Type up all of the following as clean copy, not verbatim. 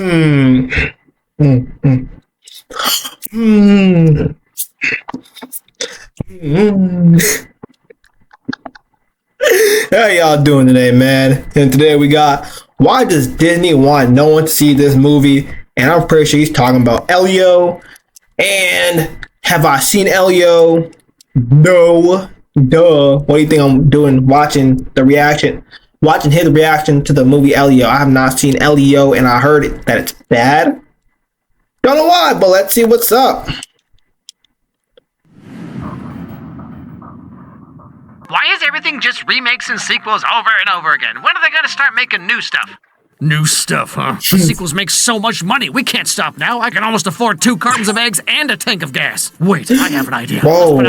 Hmm. Hmm. Hmm. Hmm. Hmm. How y'all doing today, man? And today we got why does Disney want no one to see this movie? And I'm pretty sure he's talking about Elio. And have I seen Elio? No. Duh. What do you think I'm doing watching the reaction? Watching his reaction to the movie Elio. I have not seen Elio and I heard that it's bad. Don't know why, but let's see what's up. Why is everything just remakes and sequels over and over again? When are they gonna start making new stuff? New stuff, huh? The sequels make so much money, we can't stop now. I can almost afford 2 cartons of eggs and a tank of gas. Wait, I have an idea. Whoa,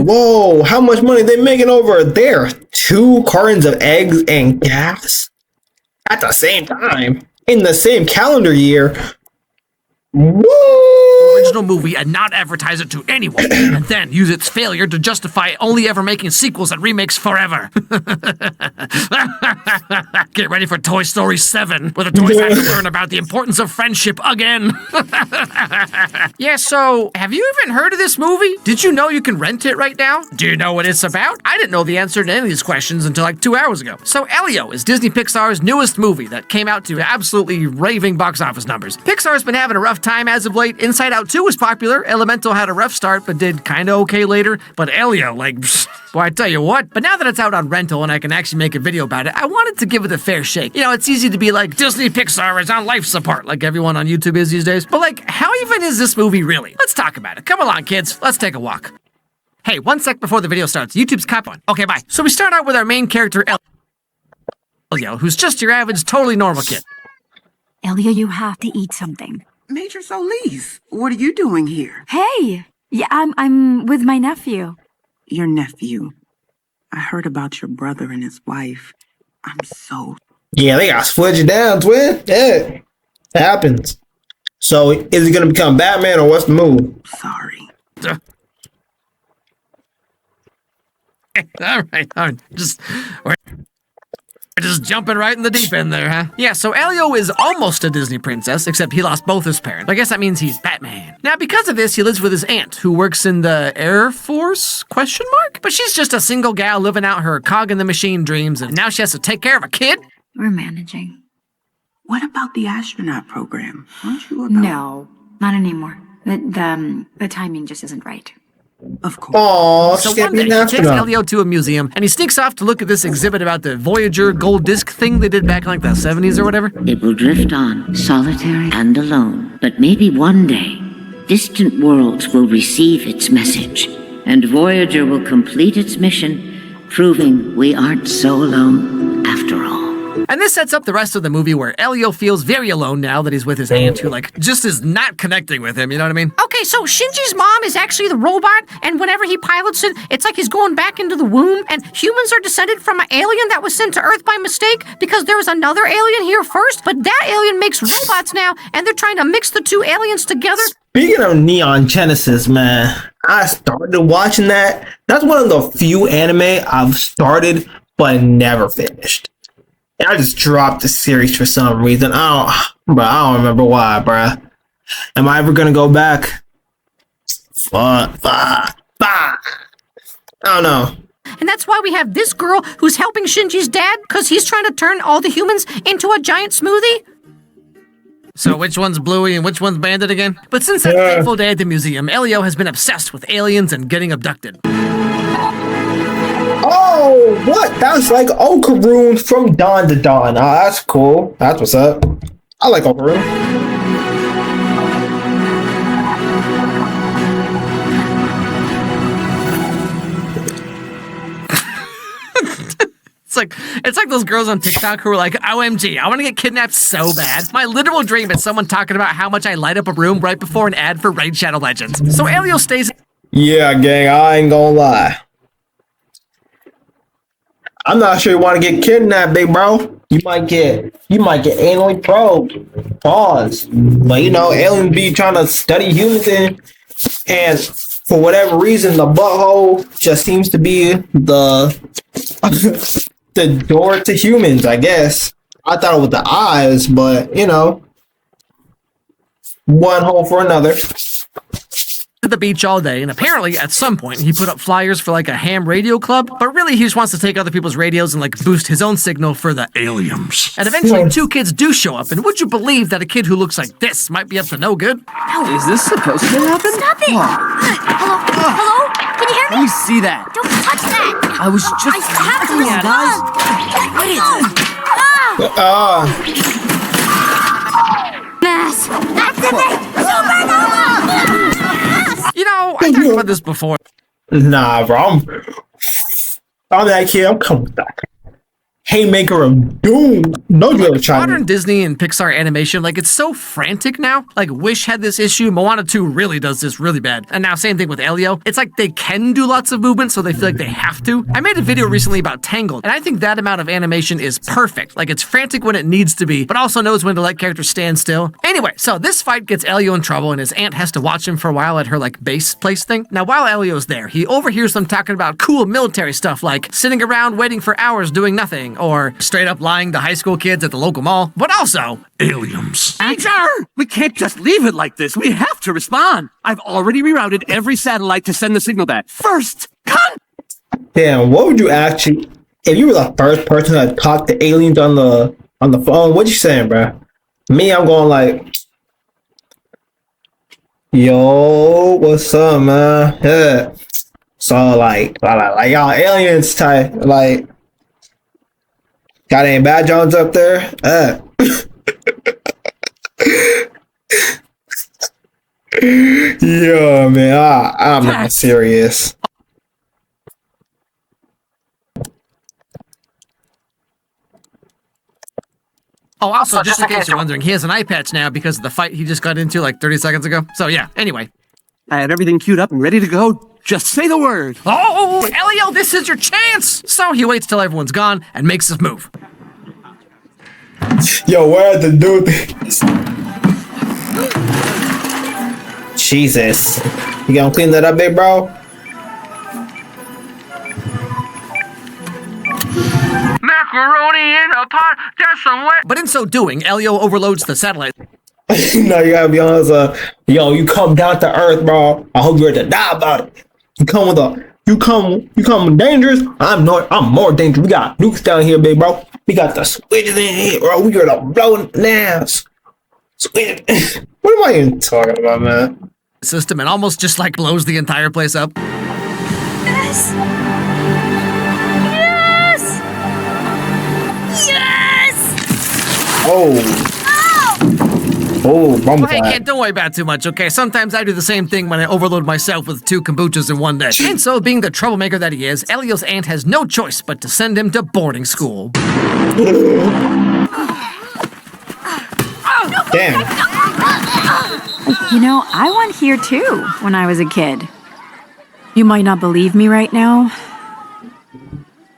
whoa. How much money are they making over there? 2 cartons of eggs and gas? At the same time? In the same calendar year? Woo! Original movie and not advertise it to anyone, and then use its failure to justify only ever making sequels and remakes forever. Get ready for Toy Story 7, where the toys have to learn about the importance of friendship again. Yeah, so, have you even heard of this movie? Did you know you can rent it right now? Do you know what it's about? I didn't know the answer to any of these questions until like 2 hours ago. So Elio is Disney Pixar's newest movie that came out to absolutely raving box office numbers. Pixar's been having a rough time as of late. Inside Out 2 was popular. Elemental had a rough start, but did kinda okay later. But Elio, like, boy, I tell you what. But now that it's out on rental and I can actually make a video about it, I wanted to give it a fair shake. You know, it's easy to be like, Disney Pixar is on life support, like everyone on YouTube is these days. But like, how even is this movie really? Let's talk about it. Come along, kids. Let's take a walk. Hey, 1 sec before the video starts. YouTube's cop on. Okay, bye. So we start out with our main character, Elio, who's just your average, totally normal kid. Elio, you have to eat something. Major Solis, what are you doing here? Hey! Yeah, I'm with my nephew. Your nephew. I heard about your brother and his wife. I'm so... Yeah, they got split you down, twin. Yeah, it happens. So, is he gonna become Batman or what's the move? sorry. All right. We're just jumping right in the deep end there, huh? Yeah, so Elio is almost a Disney princess, except he lost both his parents. I guess that means he's Batman. Now, because of this, he lives with his aunt, who works in the Air Force, question mark? But she's just a single gal living out her cog in the machine dreams, and now she has to take care of a kid? We're managing. What about the astronaut program? Aren't you about... No, not anymore. The timing just isn't right. Of course. Aww, So one day, he takes Elio to a museum, and he sneaks off to look at this exhibit about the Voyager gold disc thing they did back in like the 70s or whatever. It will drift on, solitary and alone. But maybe one day, distant worlds will receive its message, and Voyager will complete its mission, proving we aren't so alone after all. And this sets up the rest of the movie where Elio feels very alone now that he's with his aunt, who like just is not connecting with him, you know what I mean? Okay, so Shinji's mom is actually the robot, and whenever he pilots it, it's like he's going back into the womb, and humans are descended from an alien that was sent to Earth by mistake because there was another alien here first, but that alien makes robots now, and they're trying to mix the 2 aliens together. Speaking of Neon Genesis, man, I started watching that. That's one of the few anime I've started but never finished. And I just dropped the series for some reason. I don't remember why, bruh. Am I ever gonna go back? Fuck. I don't know. And that's why we have this girl who's helping Shinji's dad because he's trying to turn all the humans into a giant smoothie. So which one's Bluey and which one's Bandit again? But since that fateful day at the museum, Elio has been obsessed with aliens and getting abducted. Oh, what? That's like Okaroon from Dawn to Dawn. Oh, that's cool. That's what's up. I like Okaroon. It's like those girls on TikTok who are like, OMG, I want to get kidnapped so bad. My literal dream is someone talking about how much I light up a room right before an ad for Raid Shadow Legends. So Elio stays... Yeah, gang, I ain't gonna lie. I'm not sure you want to get kidnapped, big bro. You might get anally probed. Pause. But you know, aliens be trying to study humans and for whatever reason, the butthole just seems to be the the door to humans, I guess. I thought it was the eyes, but you know, one hole for another. At the beach all day, and apparently at some point he put up flyers for like a ham radio club, but really he just wants to take other people's radios and like boost his own signal for the aliens. And eventually two kids do show up, and would you believe that a kid who looks like this might be up to no good? Is this supposed to happen? Stop it! Hello? Hello? Can you hear Let me? me see that. Don't touch that! I was just I have to looking at it. Mess! Activate! Supernova! You know, I talked about this before. Nah, bro. I'm that kid. I'm coming with that haymaker of doom. No, you ever try Modern me. Disney and Pixar animation, like, it's so frantic now. Like, Wish had this issue. Moana 2 really does this really bad. And now, same thing with Elio. It's like they can do lots of movement, so they feel like they have to. I made a video recently about Tangled, and I think that amount of animation is perfect. Like, it's frantic when it needs to be, but also knows when to let characters stand still. Anyway, so this fight gets Elio in trouble, and his aunt has to watch him for a while at her, like, base place thing. Now, while Elio's there, he overhears them talking about cool military stuff, like sitting around waiting for hours doing nothing, or straight up lying to high school kids at the local mall, but also aliens. Teacher! We can't just leave it like this. We have to respond. I've already rerouted every satellite to send the signal back. First, Damn, what would you actually, if you were the first person that talked to aliens on the phone? What you saying, bro? Me, I'm going like, yo, what's up, man? Yeah. So like y'all aliens type, like, got any bad Jones up there? Yo, man, I'm not serious. Oh, also, just in case you're wondering, he has an eye patch now because of the fight he just got into like 30 seconds ago. So yeah, anyway. I had everything queued up and ready to go. Just say the word. Oh, Elio, this is your chance! So he waits till everyone's gone and makes his move. Yo, where are the dude? Jesus. You gonna clean that up, big bro? Macaroni in a pot, there's some wet. But in so doing, Elio overloads the satellite. No, you gotta be honest. Yo, you come down to earth, bro. I hope you're ready to die about it. You come with you come dangerous. I'm more dangerous. We got nukes down here, big bro. We got the switches in here, bro. We got to blow nails. Switch. What am I even talking about, man? System and almost just like blows the entire place up. Yes! Yes! Yes! Oh. Well, hey, kid, don't worry about it too much, okay? Sometimes I do the same thing when I overload myself with 2 kombuchas in one day. And so, being the troublemaker that he is, Elio's aunt has no choice but to send him to boarding school. Damn. You know, I went here too when I was a kid. You might not believe me right now,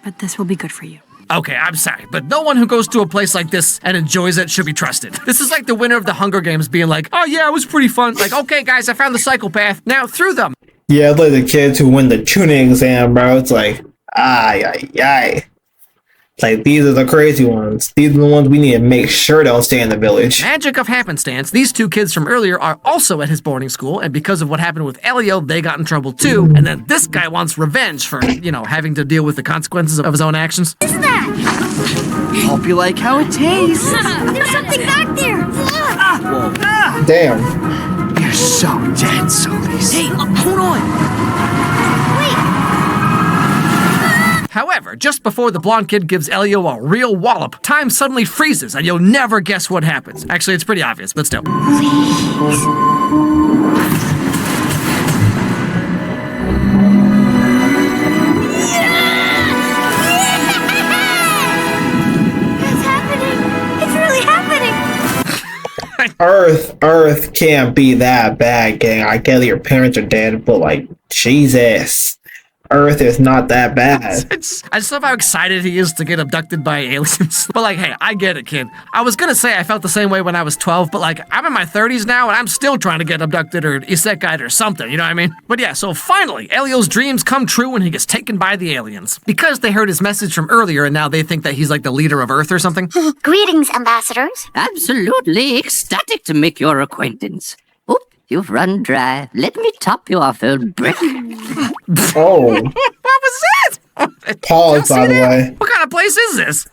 but this will be good for you. Okay, I'm sorry, but no one who goes to a place like this and enjoys it should be trusted. This is like the winner of the Hunger Games being like, oh yeah, it was pretty fun. Like, okay guys, I found the psychopath. Now through them. Yeah, it's like the kids who win the tuning exam, bro. It's like, ay. Like, these are the crazy ones. These are the ones we need to make sure don't stay in the village. Magic of happenstance, these 2 kids from earlier are also at his boarding school, and because of what happened with Elio, they got in trouble too, and then this guy wants revenge for, you know, having to deal with the consequences of his own actions. What is that? Hope you like how it tastes. There's something back there! Damn. You're so dead, Solis. Hey, hold on. However, just before the blonde kid gives Elio a real wallop, time suddenly freezes, and you'll never guess what happens. Actually, it's pretty obvious, but still. Earth can't be that bad, gang. I get your parents are dead, but like, Jesus. Earth is not that bad. I just love how excited he is to get abducted by aliens. But like, hey, I get it, kid. I was gonna say I felt the same way when I was 12, but like, I'm in my 30s now and I'm still trying to get abducted or isekai'd or something, you know what I mean? But yeah, so finally, Elio's dreams come true when he gets taken by the aliens. Because they heard his message from earlier and now they think that he's like the leader of Earth or something. Greetings, ambassadors. Absolutely ecstatic to make your acquaintance. Oh, you've run dry. Let me top you off, old brick. Oh. What was that? Pause, by the way. What kind of place is this?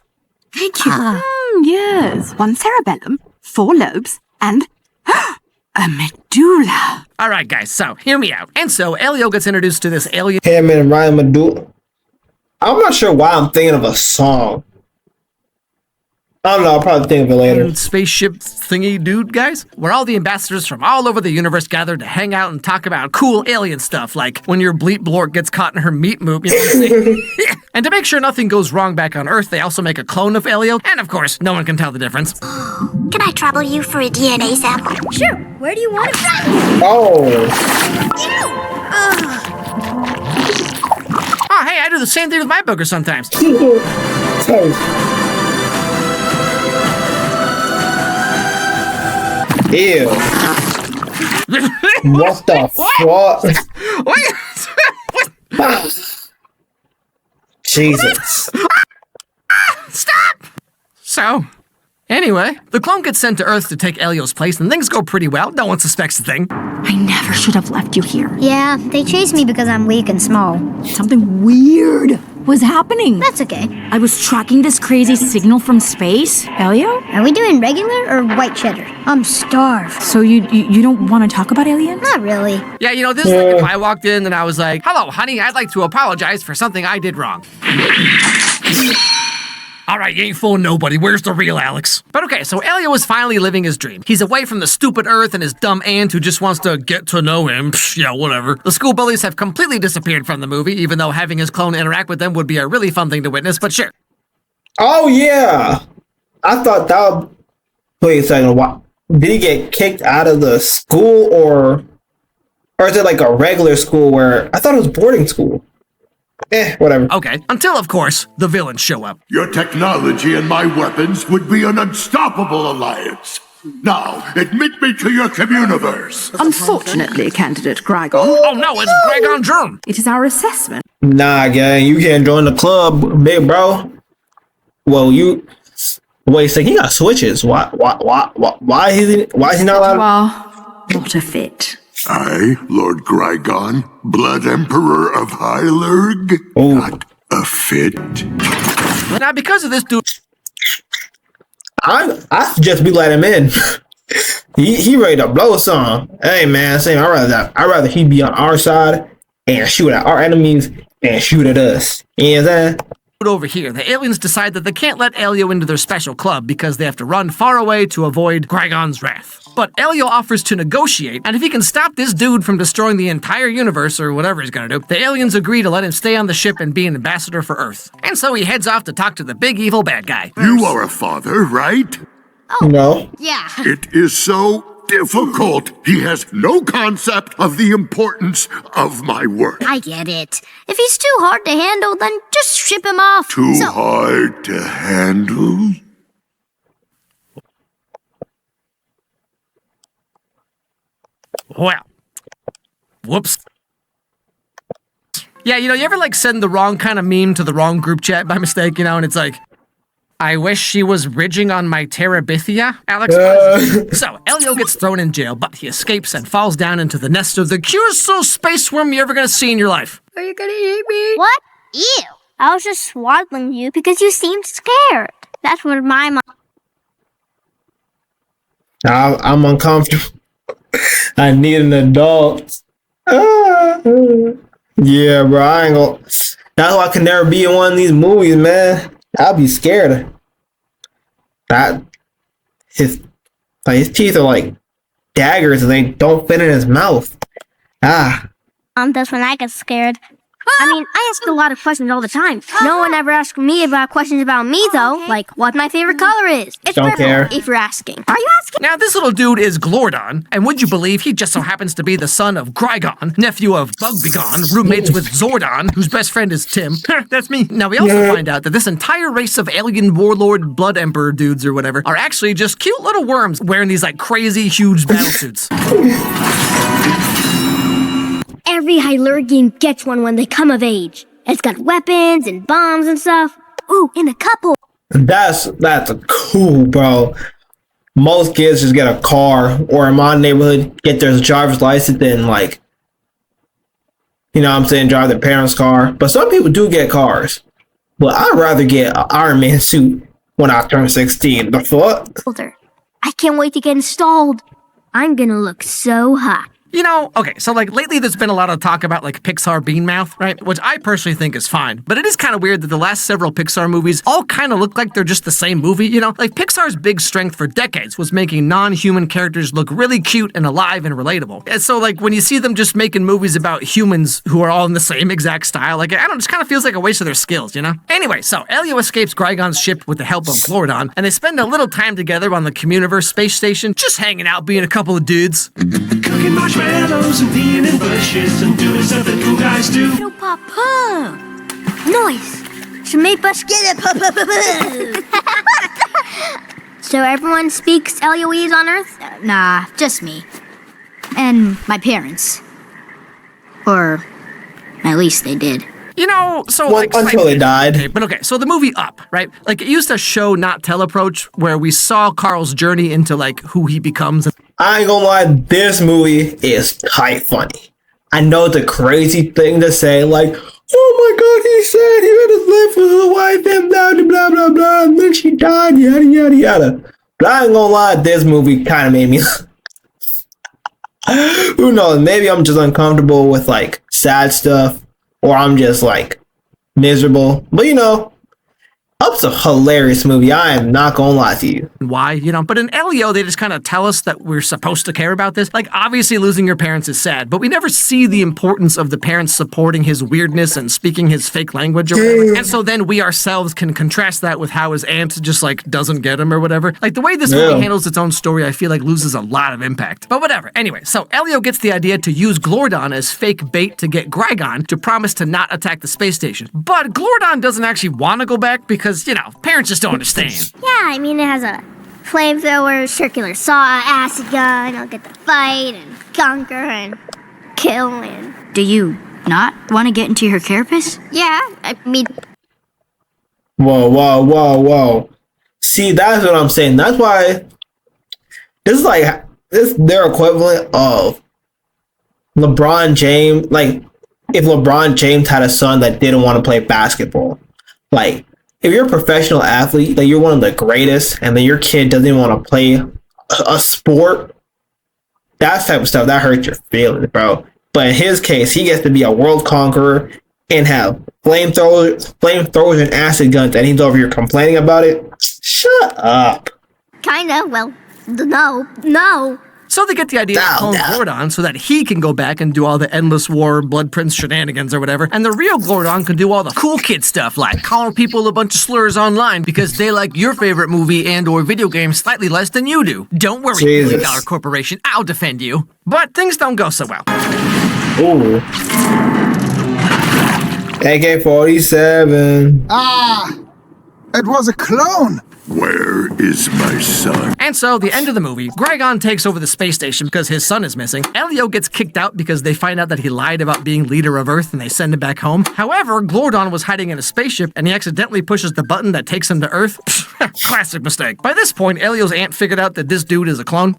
Thank you. Yes. 1 cerebellum, 4 lobes, and a medulla. All right, guys, so hear me out. And so Elio gets introduced to this alien Him and Ryan Medulla. I'm not sure why I'm thinking of a song. I don't know, I'll probably think of it later. spaceship thingy dude, guys, where all the ambassadors from all over the universe gather to hang out and talk about cool alien stuff, like when your bleep blork gets caught in her meat moop, you know what I'm saying? And to make sure nothing goes wrong back on Earth, they also make a clone of Elio, and of course, no one can tell the difference. Can I trouble you for a DNA sample? Sure. Where do you want it from? Oh. Oh, hey, I do the same thing with my booger sometimes. Ew. What the fuck? What? Jesus. Stop! So, anyway, the clone gets sent to Earth to take Elio's place, and things go pretty well. No one suspects a thing. I never should have left you here. Yeah, they chased me because I'm weak and small. Something weird was happening. That's okay. I was tracking this crazy signal from space. Elio? Are we doing regular or white cheddar? I'm starved. So you don't want to talk about aliens? Not really. Yeah, you know, this is like if I walked in and I was like, "Hello, honey, I'd like to apologize for something I did wrong." All right, you ain't fooling nobody. Where's the real Alex? But okay, so Elio is finally living his dream. He's away from the stupid Earth and his dumb aunt who just wants to get to know him. Psh, yeah, whatever. The school bullies have completely disappeared from the movie, even though having his clone interact with them would be a really fun thing to witness, but sure. Oh, yeah. I thought that would... Wait a second. What? Did he get kicked out of the school or is it like a regular school where... I thought it was boarding school. Whatever. Okay, until, of course, the villains show up. Your technology and my weapons would be an unstoppable alliance. Now, admit me to your communiverse. Unfortunately, candidate Grygon. Oh no, it's Grygon Germ. It is our assessment. Nah, gang, you can't join the club, big bro. Well, you... Wait a second, he got switches. Why is he not allowed? Well, not a fit. I, Lord Grygon, Blood Emperor of Hylurg, not a fit. Now, because of this dude... I suggest we let him in. he ready to blow some. Hey man, same. I'd rather he be on our side and shoot at our enemies and shoot at us. You know what I'm saying? Over here, the aliens decide that they can't let Elio into their special club because they have to run far away to avoid Grygon's wrath. But Elio offers to negotiate, and if he can stop this dude from destroying the entire universe or whatever he's gonna do, the aliens agree to let him stay on the ship and be an ambassador for Earth. And so he heads off to talk to the big evil bad guy. You are a father, right? Oh, no. Yeah. It is so difficult. He has no concept of the importance of my work. I get it. If he's too hard to handle, then just ship him off. Too hard to handle? Well, whoops. Yeah, you know, you ever like send the wrong kind of meme to the wrong group chat by mistake, you know, and it's like, I wish she was ridging on my Terabithia, Alex. So, Elio gets thrown in jail, but he escapes and falls down into the nest of the cutest little space worm you're ever gonna see in your life. Are you gonna eat me? What? Ew. I was just swaddling you because you seemed scared. That's what my mom... I'm uncomfortable. I need an adult. Yeah, bro, I ain't gonna... That's why I can never be in one of these movies, man. I'll be scared. His teeth are like daggers and they don't fit in his mouth. That's when I get scared. I mean, I ask a lot of questions all the time. No one ever asks me about questions about me, though. Like, what my favorite color is. It's Don't purple, care. if you're asking. Are you asking? Now, this little dude is Glordon, and would you believe he just so happens to be the son of Grygon, nephew of Bugbegon, roommates with Zordon, whose best friend is Tim. That's me. Now, we also find out that this entire race of alien warlord blood emperor dudes or whatever are actually just cute little worms wearing these like crazy huge battle suits. Every Hylergian gets one when they come of age. It's got weapons and bombs and stuff. Ooh, and a couple. That's cool, bro. Most kids just get a car, or in my neighborhood, get their driver's license and like, you know what I'm saying, drive their parents' car. But some people do get cars. But I'd rather get an Iron Man suit when I turn 16. The fuck? Older. I can't wait to get installed. I'm gonna look so hot. You know, okay, so like lately there's been a lot of talk about like Pixar bean mouth, right? Which I personally think is fine. But it is kind of weird that the last several Pixar movies all kind of look like they're just the same movie, you know? Like Pixar's big strength for decades was making non-human characters look really cute and alive and relatable. And so like when you see them just making movies about humans who are all in the same exact style, like I don't know, it just kind of feels like a waste of their skills, you know? Anyway, so Elio escapes Grygon's ship with the help of Glordon, and they spend a little time together on the Communiverse space station, just hanging out, being a couple of dudes. Cooking marshmallows and peeing in bushes and doing stuff that cool guys do. Little papa. Noise. Should make us get it. So everyone speaks Elioese on Earth? Nah, just me. And my parents. Or at least they did. You know, so Well, like until they died. Okay, but okay, so the movie Up, right? Like it used to show not tell approach where we saw Carl's journey into like who he becomes. I ain't gonna lie, this movie is tight funny. I know it's a crazy thing to say, like, oh my god, he said he had to live with his wife and blah blah blah blah blah, and then she died, yada yada yada. But I ain't gonna lie, this movie kind of made me. Who knows? Maybe I'm just uncomfortable with like sad stuff. Or I'm just like miserable. But you know, Up's a hilarious movie. I am not gonna lie to you. Why, you know, but in Elio, they just kind of tell us that we're supposed to care about this. Like, obviously, losing your parents is sad, but we never see the importance of the parents supporting his weirdness and speaking his fake language or whatever. And so then we ourselves can contrast that with how his aunt just, like, doesn't get him or whatever. Like, the way this movie handles its own story, I feel like loses a lot of impact. But whatever. Anyway, so Elio gets the idea to use Glordon as fake bait to get Grygon to promise to not attack the space station. But Glordon doesn't actually want to go back because, you know, parents just don't understand. Yeah, I mean, it has a flamethrower, circular saw, acid gun. I'll get to fight and conquer and kill and... Do you not want to get into her carapace? Yeah, I mean... Whoa. See, that's what I'm saying. That's why this is like this their equivalent of LeBron James. Like, if LeBron James had a son that didn't want to play basketball. Like, if you're a professional athlete, like you're one of the greatest, and then your kid doesn't want to play a sport, that type of stuff, that hurts your feelings, bro. But in his case, he gets to be a world conqueror and have flamethrowers and acid guns, and he's over here complaining about it. Shut up. Kinda, well, no. So they get the idea to clone Glordon so that he can go back and do all the endless war, Blood Prince shenanigans or whatever, and the real Glordon can do all the cool kid stuff like calling people a bunch of slurs online because they like your favorite movie and or video game slightly less than you do. Don't worry, $1 billion corporation, I'll defend you. But things don't go so well. Ooh. AK-47. Ah! It was a clone! Where is my son? And so, the end of the movie, Grygon takes over the space station because his son is missing. Elio gets kicked out because they find out that he lied about being leader of Earth and they send him back home. However, Glordon was hiding in a spaceship and he accidentally pushes the button that takes him to Earth. Classic mistake. By this point, Elio's aunt figured out that this dude is a clone.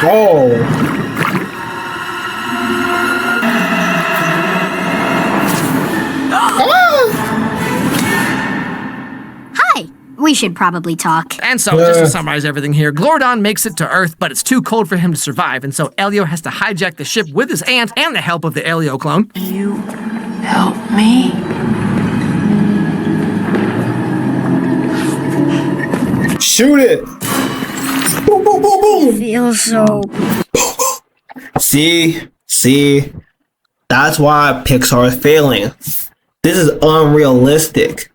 Oh. We should probably talk. And so, just to summarize everything here, Glordon makes it to Earth, but it's too cold for him to survive, and so Elio has to hijack the ship with his aunt and the help of the Elio clone. Can you help me? Shoot it! Boom, boom, boom, boom! Feels so... See? That's why Pixar is failing. This is unrealistic.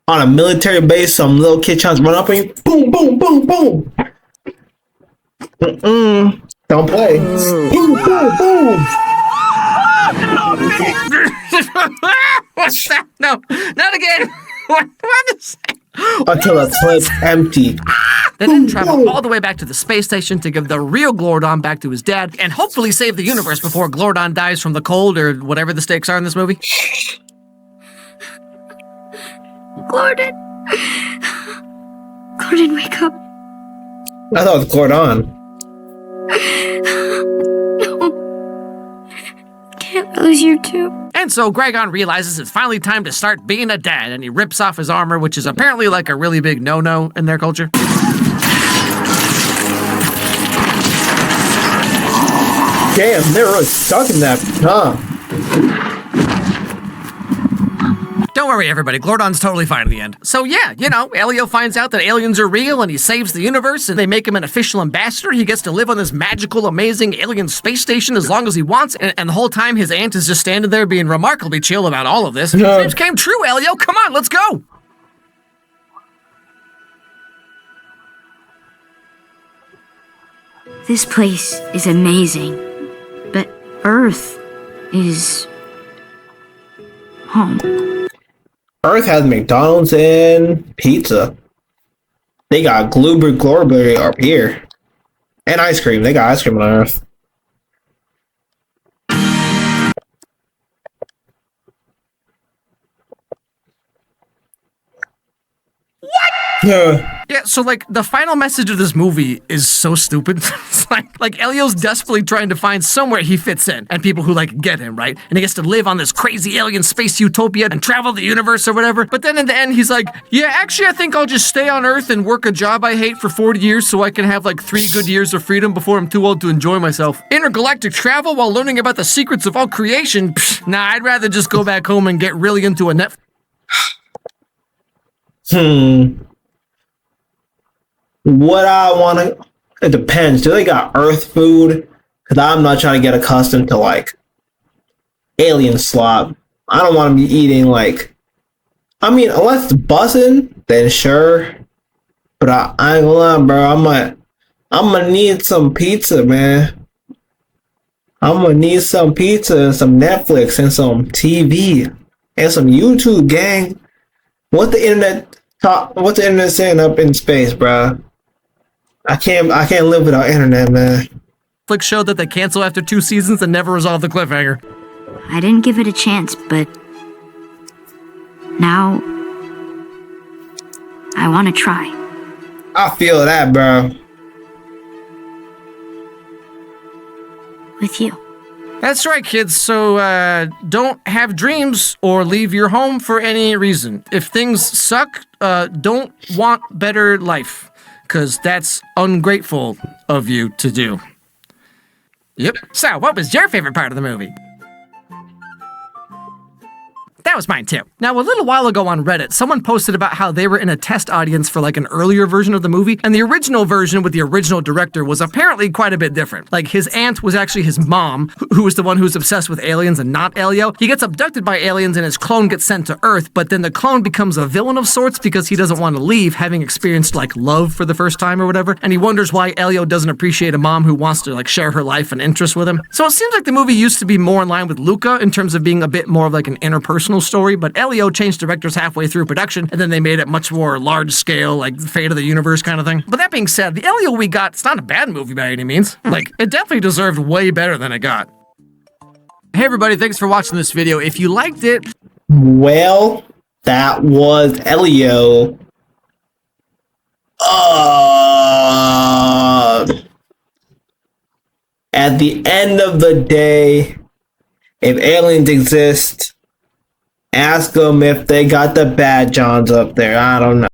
On a military base, some little kid tries to run up on you. Boom, boom, boom, boom. Don't play. Boom, boom, boom. What's that? No, not again. What is that? Until the clip's empty. They then travel all the way back to the space station to give the real Glordon back to his dad and hopefully save the universe before Glordon dies from the cold or whatever the stakes are in this movie. Gordon. Gordon, wake up. I thought it was Glordon. No. Can't lose you too. And so Gregon realizes it's finally time to start being a dad, and he rips off his armor, which is apparently like a really big no-no in their culture. Damn, they're really stuck in that, huh? Don't worry, everybody. Glordon's totally fine in the end. So yeah, you know, Elio finds out that aliens are real and he saves the universe and they make him an official ambassador. He gets to live on this magical, amazing alien space station as long as he wants. And the whole time his aunt is just standing there being remarkably chill about all of this. No. Dreams came true, Elio. Come on, let's go. This place is amazing, but Earth is home. Earth has McDonald's and pizza. They got Glorberry up here. And ice cream. They got ice cream on Earth. What? Yeah, so like the final message of this movie is so stupid. It's like Elio's desperately trying to find somewhere he fits in and people who like get him, right? And he gets to live on this crazy alien space utopia and travel the universe or whatever. But then in the end, he's like, yeah, actually, I think I'll just stay on Earth and work a job I hate for 40 years so I can have like 3 good years of freedom before I'm too old to enjoy myself. Intergalactic travel while learning about the secrets of all creation? Psh, nah, I'd rather just go back home and get really into a Netflix. What I want to... It depends. Do they got Earth food? Because I'm not trying to get accustomed to, like, alien slop. I don't want to be eating, like... I mean, unless it's buzzing, then sure. But I ain't gonna lie, bro. I'm gonna need some pizza, man. I'm gonna need some pizza and some Netflix and some TV and some YouTube, gang. What's the internet saying up in space, bro? I can't live without internet, man. Netflix show that they cancel after 2 seasons and never resolve the cliffhanger. I didn't give it a chance, but now I want to try. I feel that, bro. With you. That's right, kids. So don't have dreams or leave your home for any reason. If things suck, don't want better life. Because that's ungrateful of you to do. Yep. So, what was your favorite part of the movie? That was mine too. Now, a little while ago on Reddit, someone posted about how they were in a test audience for like an earlier version of the movie, and the original version with the original director was apparently quite a bit different. Like, his aunt was actually his mom, who was the one who's obsessed with aliens and not Elio. He gets abducted by aliens and his clone gets sent to Earth, but then the clone becomes a villain of sorts because he doesn't want to leave, having experienced like love for the first time or whatever, and he wonders why Elio doesn't appreciate a mom who wants to like share her life and interests with him. So it seems like the movie used to be more in line with Luca in terms of being a bit more of like an interpersonal story, but Elio changed directors halfway through production, and then they made it much more large scale, like Fate of the Universe kind of thing. But that being said, the Elio we got, it's not a bad movie by any means. Like, it definitely deserved way better than it got. Hey everybody, thanks for watching this video. If you liked it... Well, that was Elio. At the end of the day, if aliens exist, ask them if they got the bad Johns up there. I don't know.